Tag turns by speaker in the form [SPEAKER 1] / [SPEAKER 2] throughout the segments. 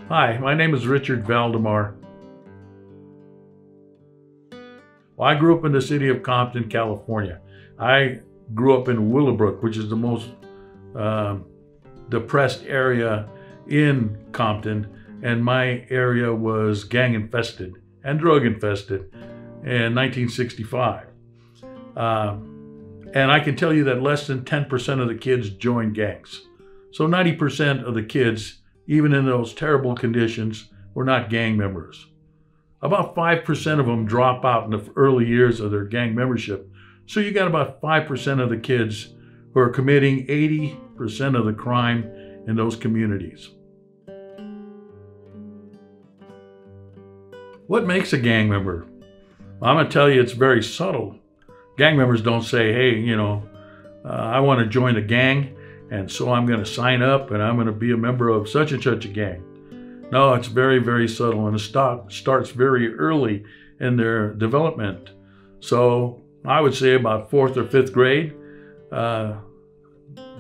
[SPEAKER 1] Hi, my name is Richard Valdemar. Well, I grew up in the city of Compton, California. I grew up in Willowbrook, which is the most depressed area in Compton, and my area was gang infested and drug infested in 1965. And I can tell you that less than 10% of the kids joined gangs. So 90% of the kids, even in those terrible conditions, were not gang members. About 5% of them drop out in the early years of their gang membership. So you got about 5% of the kids who are committing 80% of the crime in those communities. What makes a gang member? Well, I'm going to tell you it's very subtle. Gang members don't say, hey, I want to join a gang, and so I'm going to sign up and I'm going to be a member of such and such a gang. No, it's very, very subtle, and it starts very early in their development. So I would say about 4th or 5th grade,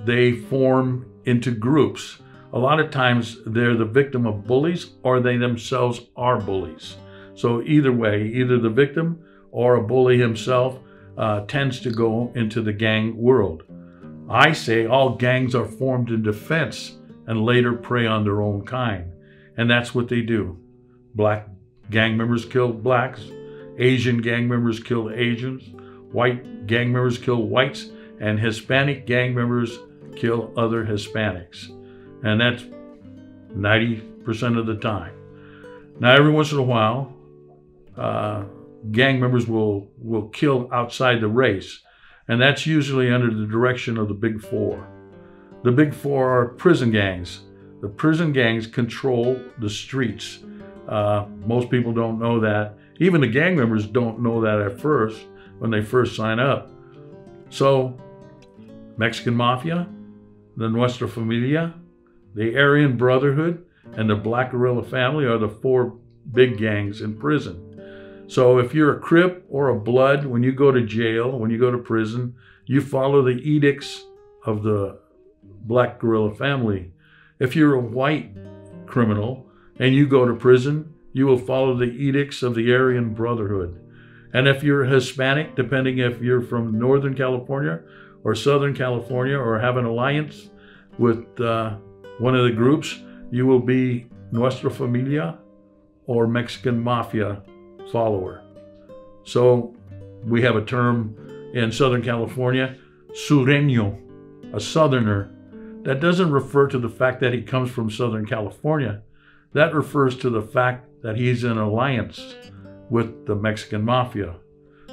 [SPEAKER 1] they form into groups. A lot of times they're the victim of bullies or they themselves are bullies. So either way, either the victim or a bully himself tends to go into the gang world. I say all gangs are formed in defense and later prey on their own kind. And that's what they do. Black gang members kill blacks, Asian gang members kill Asians, white gang members kill whites, and Hispanic gang members kill other Hispanics. And that's 90% of the time. Now, every once in a while, gang members will kill outside the race, and that's usually under the direction of the Big Four. The Big Four are prison gangs. The prison gangs control the streets. Most people don't know that. Even the gang members don't know that at first when they first sign up. So, Mexican Mafia, the Nuestra Familia, the Aryan Brotherhood, and the Black Guerrilla Family are the 4 big gangs in prison. So if you're a Crip or a Blood, when you go to jail, when you go to prison, you follow the edicts of the Black Guerrilla Family. If you're a white criminal and you go to prison, you will follow the edicts of the Aryan Brotherhood. And if you're Hispanic, depending if you're from Northern California or Southern California or have an alliance with one of the groups, you will be Nuestra Familia or Mexican Mafia follower. So we have a term in Southern California, sureño, a Southerner. That doesn't refer to the fact that he comes from Southern California. That refers to the fact that he's in alliance with the Mexican Mafia.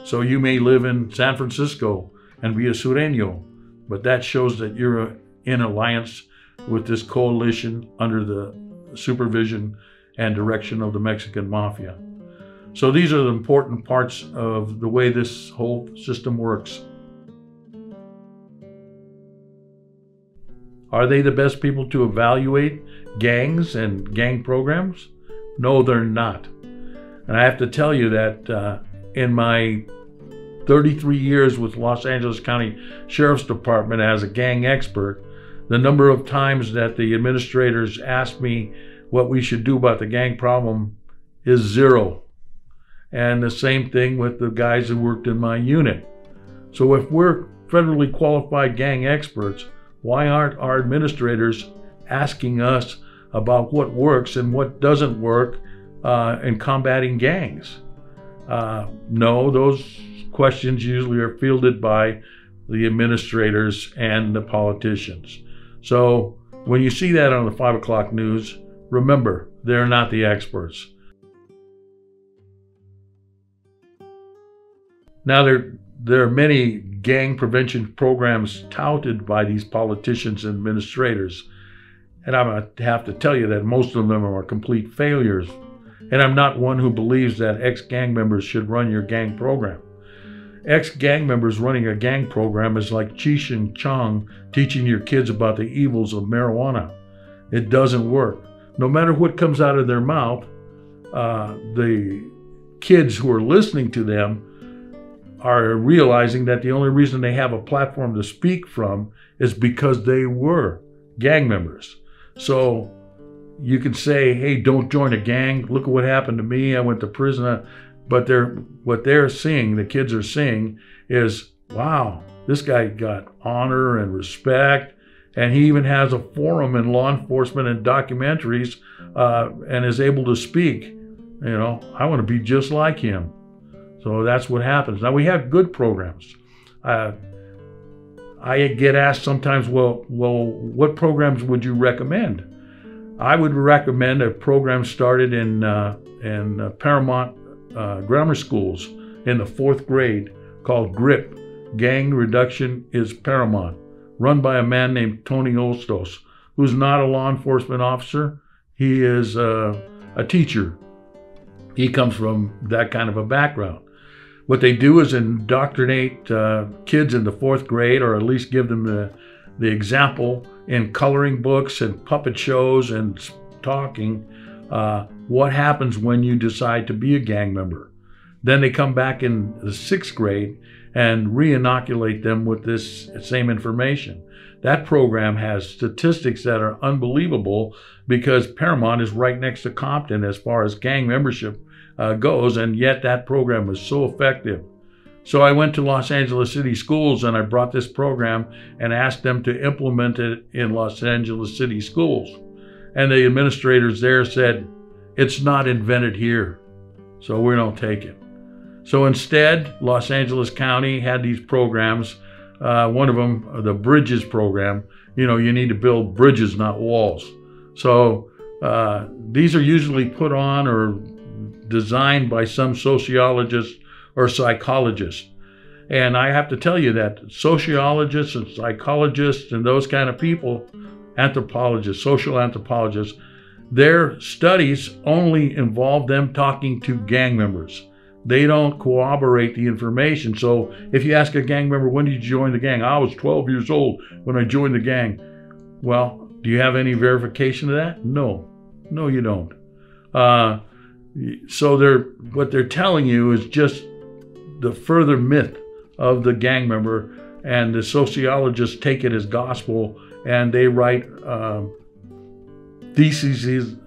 [SPEAKER 1] So you may live in San Francisco and be a sureño, but that shows that you're in alliance with this coalition under the supervision and direction of the Mexican Mafia. So these are the important parts of the way this whole system works. Are they the best people to evaluate gangs and gang programs? No, they're not. And I have to tell you that in my 33 years with Los Angeles County Sheriff's Department as a gang expert, the number of times that the administrators asked me what we should do about the gang problem is 0. And the same thing with the guys who worked in my unit. So if we're federally qualified gang experts, why aren't our administrators asking us about what works and what doesn't work in combating gangs? No, those questions usually are fielded by the administrators and the politicians. So when you see that on the 5 o'clock news, remember, they're not the experts. Now, there are many gang prevention programs touted by these politicians and administrators. And I'm going to have to tell you that most of them are complete failures. And I'm not one who believes that ex-gang members should run your gang program. Ex-gang members running a gang program is like Cheech and Chong teaching your kids about the evils of marijuana. It doesn't work. No matter what comes out of their mouth, the kids who are listening to them are realizing that the only reason they have a platform to speak from is because they were gang members. So you can say, hey, don't join a gang. Look at what happened to me. I went to prison. But what they're seeing, the kids are seeing, is, wow, this guy got honor and respect. And he even has a forum in law enforcement and documentaries and is able to speak. I want to be just like him. So that's what happens. Now, we have good programs. I get asked sometimes, well, what programs would you recommend? I would recommend a program started in Paramount grammar schools in the 4th grade called GRIP, Gang Reduction is Paramount, run by a man named Tony Ostos, who's not a law enforcement officer. He is a teacher. He comes from that kind of a background. What they do is indoctrinate kids in the 4th grade, or at least give them the example in coloring books and puppet shows and talking, what happens when you decide to be a gang member. Then they come back in the 6th grade and re-inoculate them with this same information. That program has statistics that are unbelievable because Paramount is right next to Compton as far as gang membership goes, and yet that program was so effective. So I went to Los Angeles City Schools and I brought this program and asked them to implement it in Los Angeles City Schools. And the administrators there said, it's not invented here, so we don't take it. So instead, Los Angeles County had these programs. One of them, the Bridges program, you need to build bridges, not walls. So these are usually put on or designed by some sociologist or psychologist. And I have to tell you that sociologists and psychologists and those kind of people, anthropologists, social anthropologists, their studies only involve them talking to gang members. They don't corroborate the information. So if you ask a gang member, when did you join the gang? I was 12 years old when I joined the gang. Well, do you have any verification of that? No, you don't. So what they're telling you is just the further myth of the gang member, and the sociologists take it as gospel and they write theses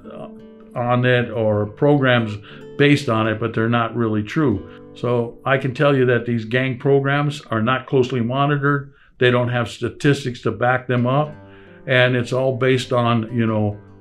[SPEAKER 1] on it or programs based on it, but they're not really true. So I can tell you that these gang programs are not closely monitored. They don't have statistics to back them up. And it's all based on,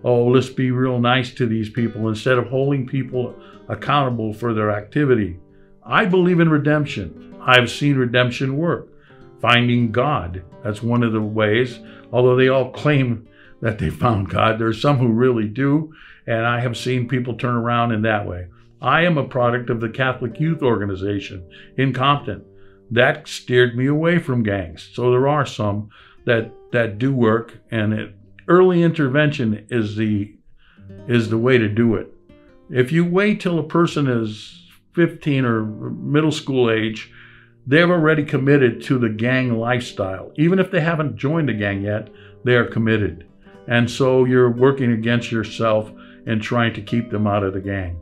[SPEAKER 1] oh, let's be real nice to these people instead of holding people accountable for their activity. I believe in redemption. I've seen redemption work. Finding God, that's one of the ways. Although they all claim that they found God, there's some who really do, and I have seen people turn around in that way. I am a product of the Catholic Youth Organization in Compton. That steered me away from gangs. So there are some that do work, and early intervention is the way to do it. If you wait till a person is 15 or middle school age, they've already committed to the gang lifestyle. Even if they haven't joined the gang yet, they are committed. And so you're working against yourself and trying to keep them out of the gang.